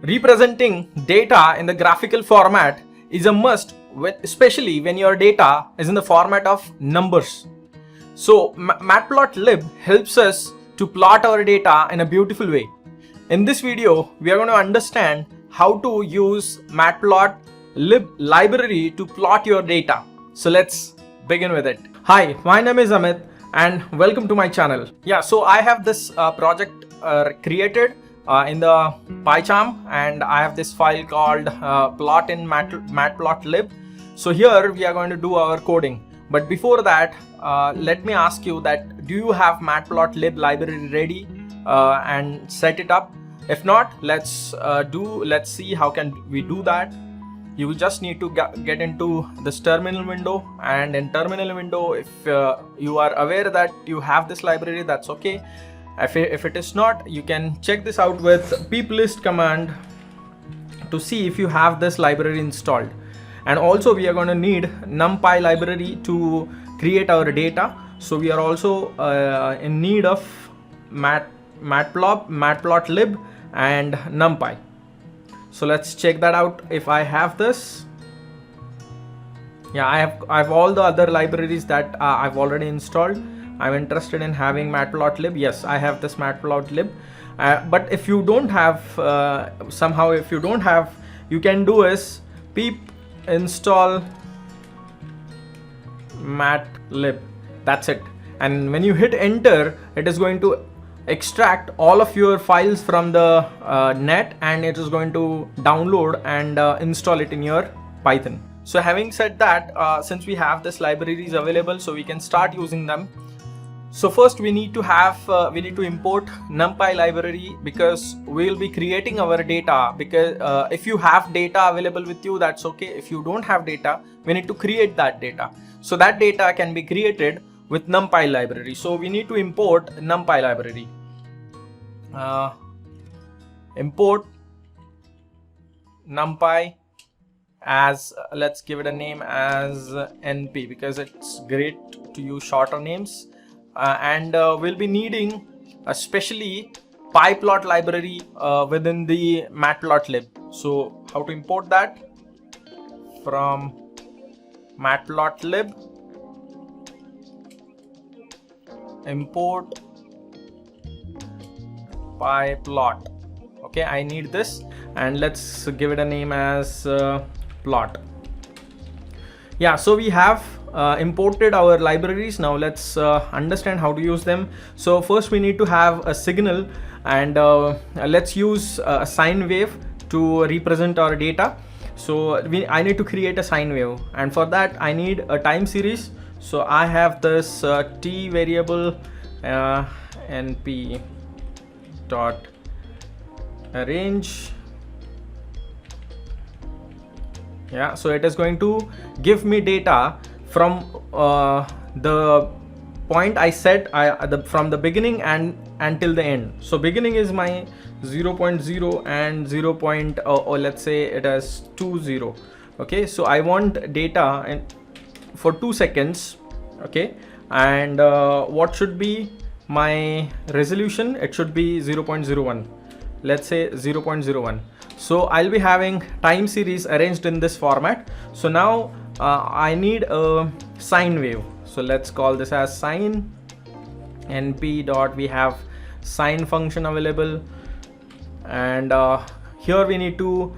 Representing data in the graphical format is a must, especially when your data is in the format of numbers. So Matplotlib helps us to plot our data in a beautiful way. In this video, we are going to understand how to use Matplotlib library to plot your data. So let's begin with it. Hi, my name is Amit and welcome to my channel. Yeah, so I have this project created in the PyCharm, and I have this file called plot in Matplotlib. So here we are going to do our coding. But before that, let me ask you that do you have Matplotlib library ready and set it up? If not, let's see how can we do that. You just need to get into this terminal window, and in terminal window, if you are aware that you have this library, that's okay. If it is not, you can check this out with piplist command to see if you have this library installed. And also we are going to need NumPy library to create our data. So we are also in need of Matplotlib and NumPy. So let's check that out if I have this. Yeah, I have all the other libraries that I've already installed. I'm interested in having Matplotlib. Yes, I have this Matplotlib. But if you don't have, if you don't have, you can do is pip install matlib. That's it. And when you hit enter, it is going to extract all of your files from the net, and it is going to download and install it in your Python. So having said that, since we have this libraries available, so we can start using them. So first we need to import NumPy library, because we will be creating our data. Because if you have data available with you, that's okay. If you don't have data, we need to create that data. So that data can be created with NumPy library. So we need to import NumPy library. Import NumPy as, let's give it a name as NP, because it's great to use shorter names. And we'll be needing especially Pyplot library within the Matplotlib. So how to import that? From Matplotlib, import Pyplot. Okay, I need this, and let's give it a name as plot. Yeah, so we have imported our libraries. Now let's understand how to use them. So first we need to have a signal, and let's use a sine wave to represent our data. So I need to create a sine wave, and for that I need a time series. So I have this t variable np dot arrange. Yeah, so it is going to give me data from the point I set from the beginning and until the end. So beginning is my 0.0 and 0. Or let's say it is 20. Okay, so I want data for 2 seconds. Okay, and what should be my resolution? It should be 0.01. Let's say 0.01. So I'll be having time series arranged in this format. So now I need a sine wave. So let's call this as sine np dot, we have sine function available, and here we need to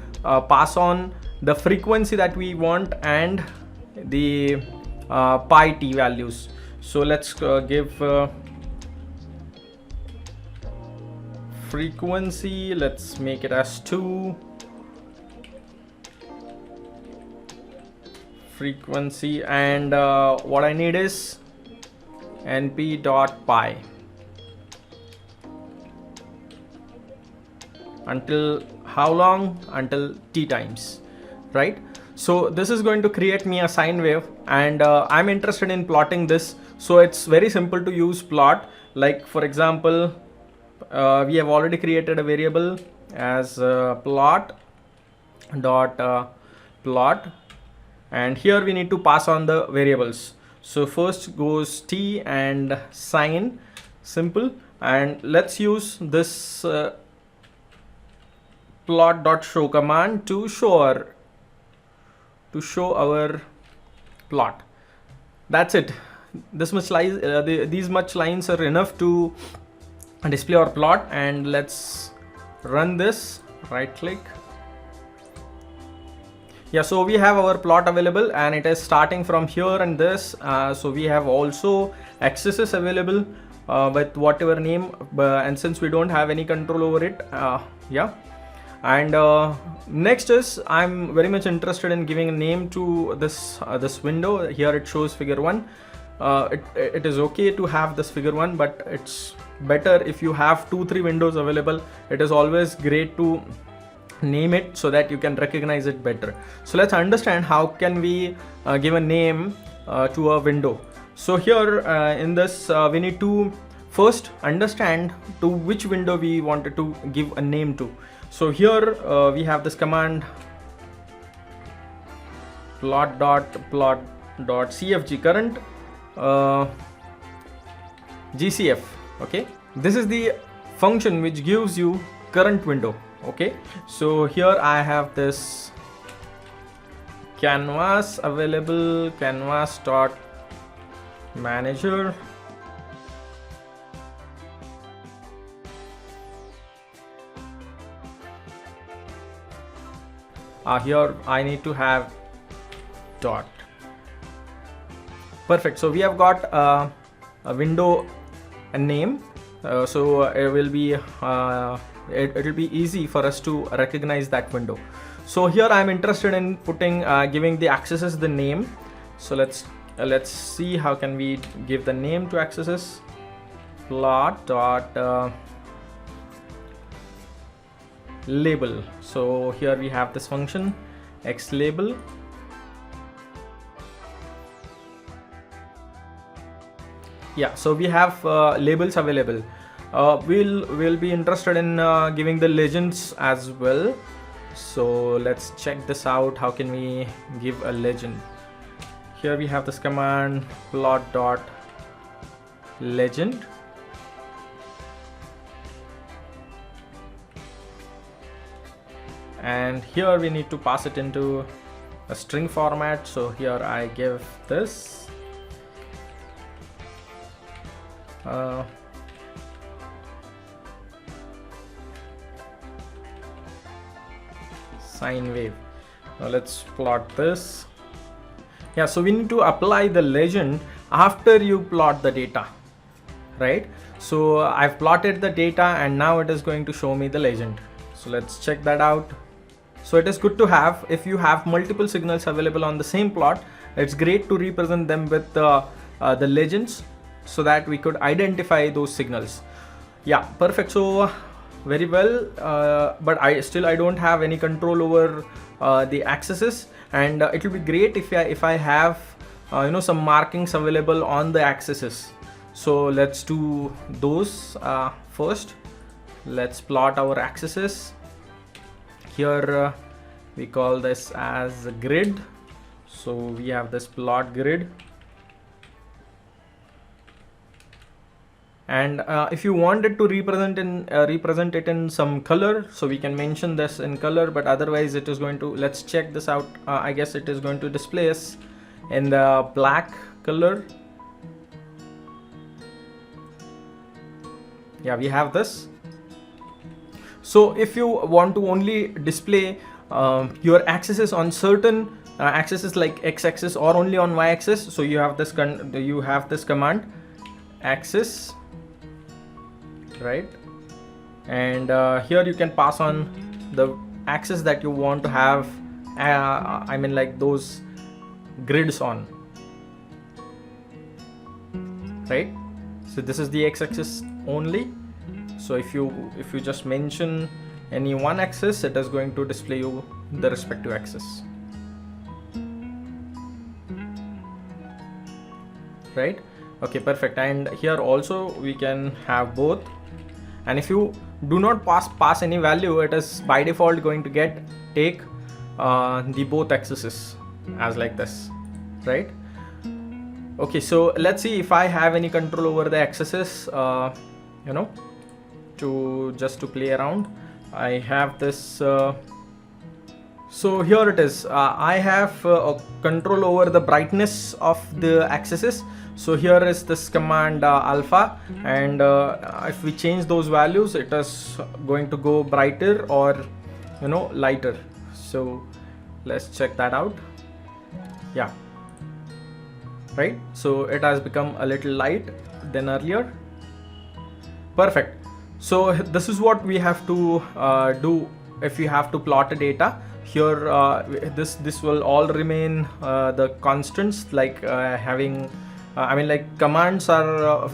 pass on the frequency that we want and the pi t values. So let's give frequency, let's make it as 2. Frequency, and what I need is np dot pi. Until how long? Until t times, right? So this is going to create me a sine wave, and I'm interested in plotting this. So it's very simple to use plot. Like for example, we have already created a variable as plot dot plot, and here we need to pass on the variables. So first goes t and sine, simple, and let's use this plot.show command to show our plot. That's it. This much these much lines are enough to display our plot. And let's run this. Right click. Yeah, so we have our plot available, and it is starting from here and this. So we have also axes available with whatever name, and since we don't have any control over it, yeah. And next is, I'm very much interested in giving a name to this this window. Here it shows figure 1. It is okay to have this figure 1, but it's better if you have 2-3 windows available. It is always great to name it so that you can recognize it better. So let's understand how can we give a name to a window. So here in this we need to first understand to which window we wanted to give a name to. So here we have this command plot.cfg current GCF. Okay, this is the function which gives you current window. Okay, so here I have this canvas available, canvas.manager. Here I need to have dot. Perfect. So we have got a window and name. So it will be it will be easy for us to recognize that window. So here I am interested in putting giving the axes the name. So let's see how can we give the name to axes. Plot dot label. So here we have this function x label. Yeah, so we have labels available. We'll be interested in giving the legends as well. So let's check this out. How can we give a legend? Here we have this command plot.legend. And here we need to pass it into a string format. So here I give this sine wave. Now let's plot this. Yeah, so we need to apply the legend after you plot the data, right? So I've plotted the data and now it is going to show me the legend. So let's check that out. So it is good to have, if you have multiple signals available on the same plot, it's great to represent them with the legends so that we could identify those signals. Yeah, perfect. So very well, but I don't have any control over the axes, and it will be great if I have some markings available on the axes. So let's do those first. Let's plot our axes. Here we call this as a grid. So we have this plot grid. And if you wanted to represent it in some color, so we can mention this in color, but otherwise it is going to, let's check this out. I guess it is going to display us in the black color. Yeah, we have this. So if you want to only display your axes on certain axes like x-axis or only on y-axis, so you have this command axis, right? And here you can pass on the axis that you want to have like those grids on, right? So this is the x-axis only. So if you just mention any one axis, it is going to display you the respective axis, right? Okay, perfect. And here also we can have both, and if you do not pass any value, it is by default going to take the both axes as like this, right? Okay, so let's see if I have any control over the axes, to play around. I have this so here it is. I have control over the brightness of the axes. So here is this command alpha, and if we change those values, it is going to go brighter or lighter. So let's check that out. Yeah, right, so it has become a little light than earlier. Perfect. So this is what we have to do if we have to plot a data. Here this will all remain the constants, like having commands are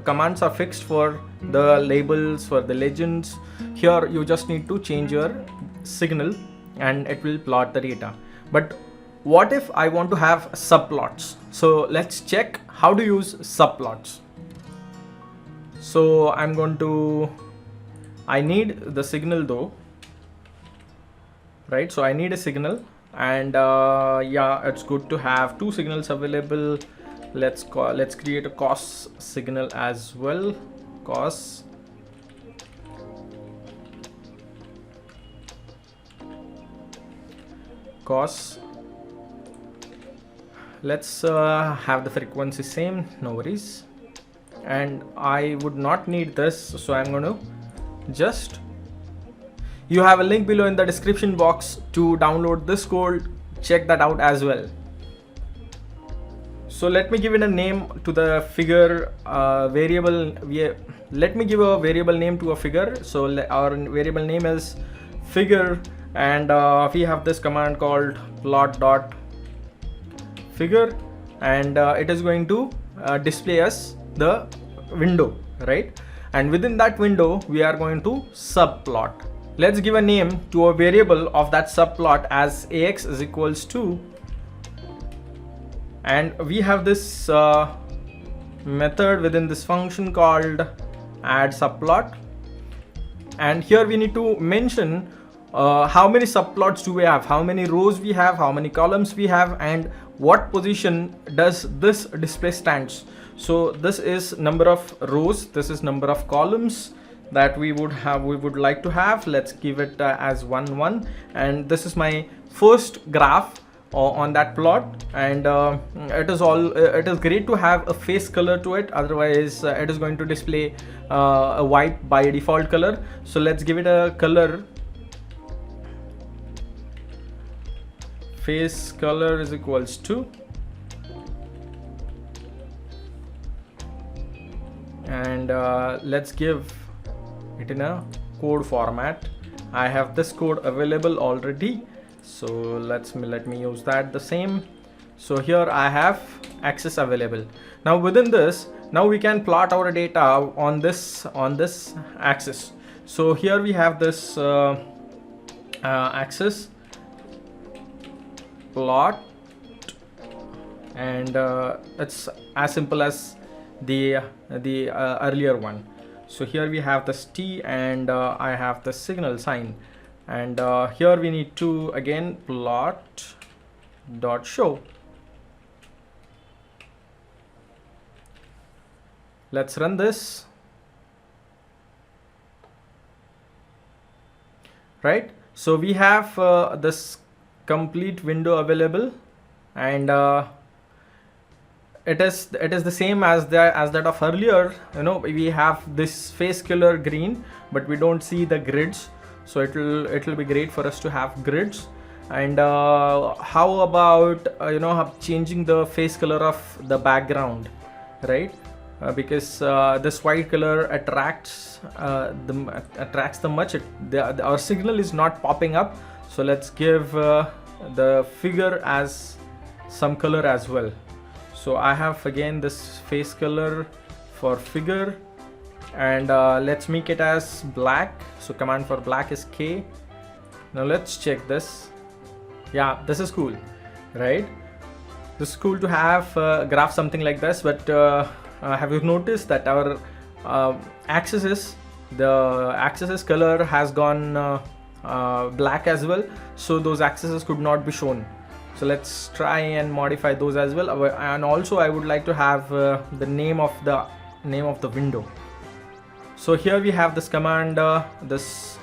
commands are fixed for the labels, for the legends. Here you just need to change your signal and it will plot the data. But what if I want to have subplots? So let's check how to use subplots. So I need the signal though, right? So I need a signal, and yeah, it's good to have two signals available. Let's create a cos signal as well. Cos. Let's have the frequency same, no worries. And I would not need this, so I'm going to just, you have a link below in the description box to download this code. Check that out as well. So let me give it a name to the figure variable. Let me give a variable name to a figure. So our variable name is figure, and we have this command called plot.figure, and it is going to display us the window, right? And within that window we are going to subplot. Let's give a name to a variable of that subplot as ax is equals to, and we have this method within this function called add subplot, and here we need to mention how many subplots do we have, how many rows we have, how many columns we have, and what position does this display stands. So this is number of rows, this is number of columns that we would like to have. Let's give it as 1 1, and this is my first graph on that plot. And it is great to have a face color to it, otherwise it is going to display a white by default color. So let's give it a color. Face color is equals to, and let's give it in a code format. I have this code available already, so let me use that the same. So here I have access available. Now within this, now we can plot our data on this axis. So here we have this axis plot, and it's as simple as the earlier one. So here we have this t, and I have the signal sine, and here we need to again plot dot show. Let's run this. Right, so we have this complete window available, and it is the same as that of earlier. We have this face color green, but we don't see the grids, so it'll be great for us to have grids. And how about changing the face color of the background, right? Because this white color attracts the much. Our signal is not popping up, so let's give the figure as some color as well. So I have again this face color for figure, and let's make it as black. So command for black is K. Now let's check this. Yeah, this is cool, right? This is cool to have graph something like this, but have you noticed that our the axis color has gone black as well, so those axes could not be shown. So let's try and modify those as well. And also I would like to have the name of the window. So here we have this command, this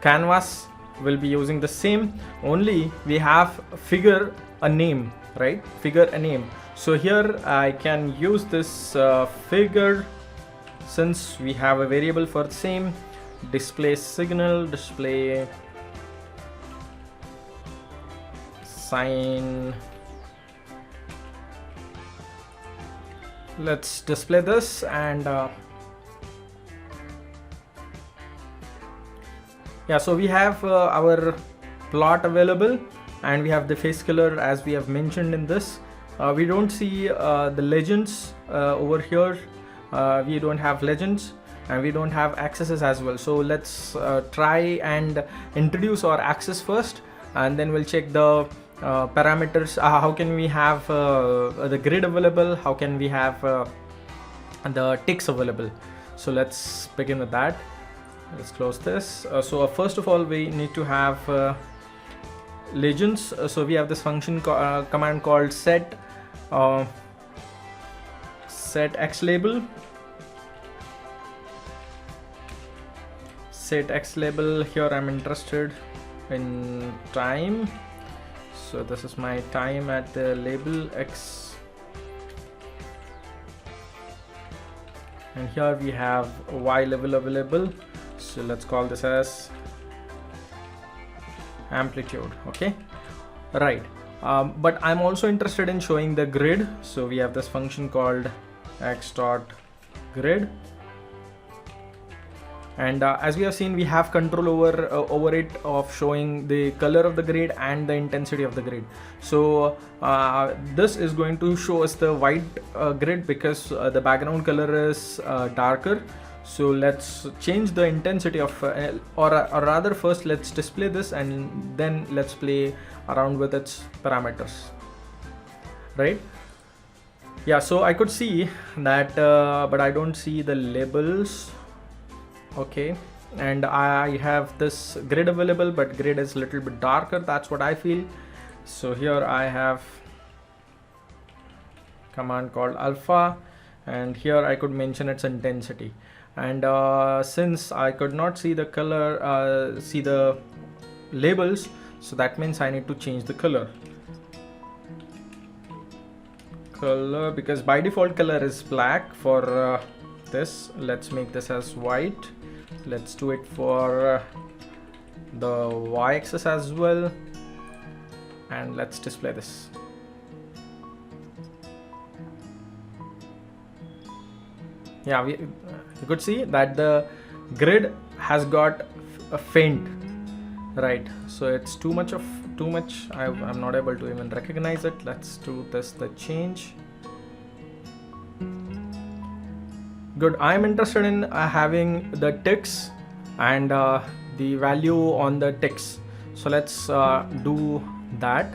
canvas will be using the same, only we have figure a name, right? Figure a name. So here I can use this figure, since we have a variable for the same. Display signal, display Sine. Let's display this, and yeah, so we have our plot available, and we have the face color as we have mentioned in this. We don't see the legends over here. We don't have legends, and we don't have accesses as well. So let's try and introduce our access first, and then we'll check the parameters. How can we have the grid available? How can we have the ticks available? So let's begin with that. Let's close this. So first of all, we need to have legends. So we have this function command called set x label. Set x label. Here I'm interested in time. So this is my time at the label x, and here we have y level available. So let's call this as amplitude. Okay, right. But I'm also interested in showing the grid. So we have this function called x.grid. And as we have seen, we have control over it of showing the color of the grid and the intensity of the grid. So this is going to show us the white grid because the background color is darker. So let's change the intensity of or rather first let's display this, and then let's play around with its parameters, right? Yeah, so I could see that but I don't see the labels. Okay, and I have this grid available, but grid is a little bit darker, that's what I feel. So here I have command called alpha, and here I could mention its intensity. And since I could not see the color, see the labels, so that means I need to change the color, because by default color is black for this. Let's make this as white. Let's do it for the y-axis as well, and let's display this. Yeah, we could see that the grid has got a faint, right? So it's too much. I'm not able to even recognize it. Let's do this, the change. Good. I'm interested in having the ticks and the value on the ticks. So let's do that.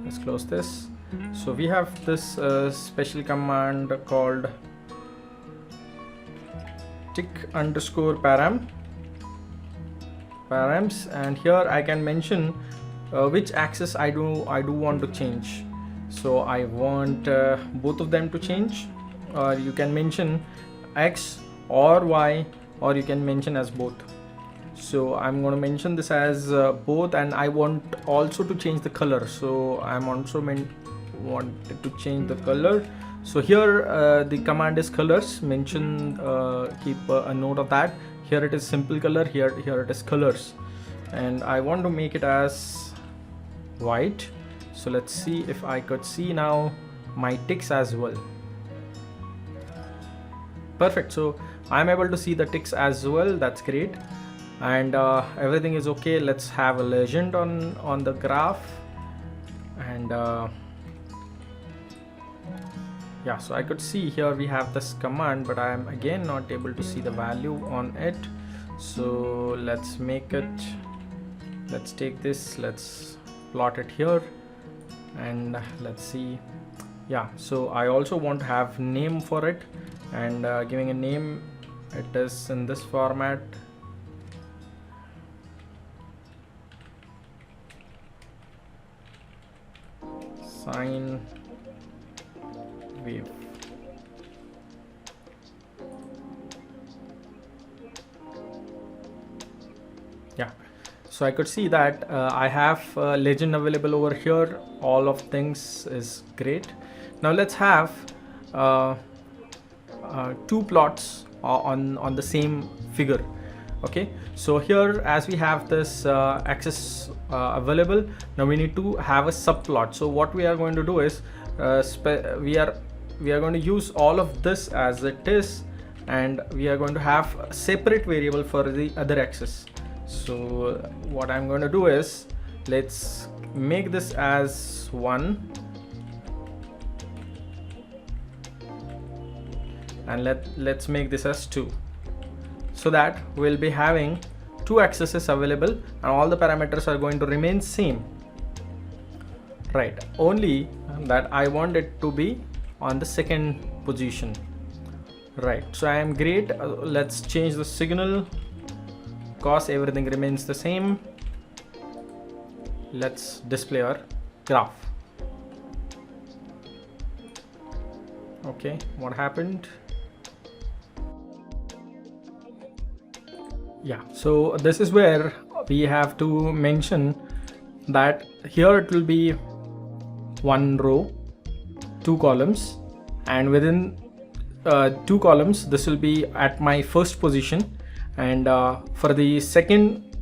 Let's close this. So we have this special command called tick underscore params, and here I can mention which axis I do want to change. So I want both of them to change, or you can mention x or y, or you can mention as both. So I'm going to mention this as both, and I want also to change the color. So I'm also wanted to change the color. So here the command is colors. Mention, keep a note of that. Here it is simple color. Here it is colors, and I want to make it as white. So let's see if I could see now my ticks as well. Perfect. So I'm able to see the ticks as well. That's great, and everything is okay. Let's have a legend on the graph, and yeah, so I could see here we have this command, but I am again not able to see the value on it. So let's make it, let's take this, let's plot it here, and let's see. Yeah, so I also want to have name for it, and giving a name, it is in this format. Sine wave. Yeah, so I could see that I have legend available over here. All of things is great. Now let's have two plots on the same figure. Okay, so here as we have this axis available, now we need to have a subplot. So what we are going to do is we are going to use all of this as it is, and we are going to have a separate variable for the other axis. So what I'm going to do is, let's make this as 1 and let's make this as 2, so that we'll be having two axes available and all the parameters are going to remain same, right? Only that I want it to be on the second position, right? So I am great. Let's change the signal because everything remains the same. Let's display our graph. Okay, what happened? Yeah, so this is where we have to mention that here it will be 1 row, 2 columns, and within 2 columns this will be at my first position, and for the second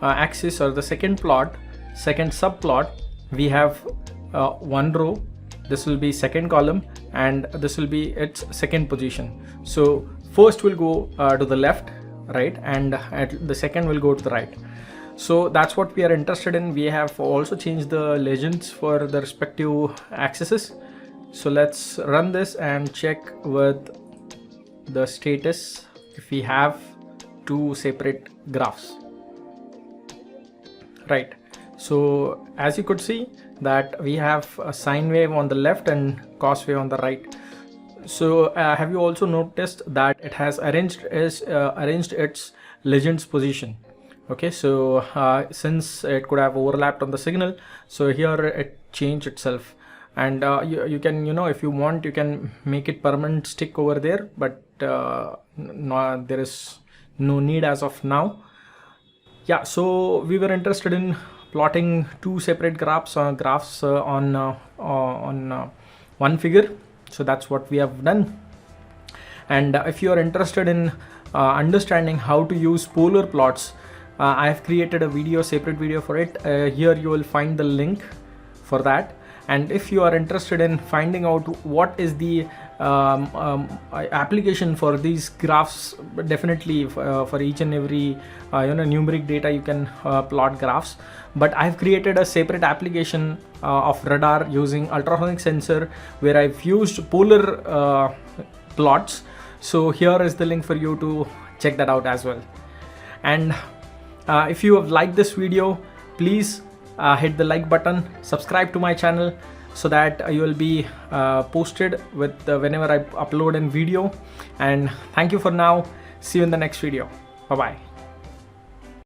axis or the second plot, second subplot, we have 1 row, this will be second column, and this will be its second position. So first will go to the left, right, and the second will go to the right. So that's what we are interested in. We have also changed the legends for the respective axes. So let's run this and check with the status if we have two separate graphs, right? So as you could see that we have a sine wave on the left and cos wave on the right. So have you also noticed that it has arranged its legend's position? Okay, so since it could have overlapped on the signal, so here it changed itself, and you can, if you want, you can make it permanent stick over there, but no, there is no need as of now. Yeah, so we were interested in plotting two separate graphs on one figure. So that's what we have done. And if you are interested in understanding how to use polar plots, I have created a separate video for it. Here you will find the link for that. And if you are interested in finding out what is the application for these graphs, definitely for each and every numeric data you can plot graphs. But I've created a separate application of radar using ultrasonic sensor where I've used polar plots. So here is the link for you to check that out as well. And if you have liked this video, please hit the like button, subscribe to my channel so that you will be posted with whenever I upload a video. And thank you for now. See you in the next video. Bye bye.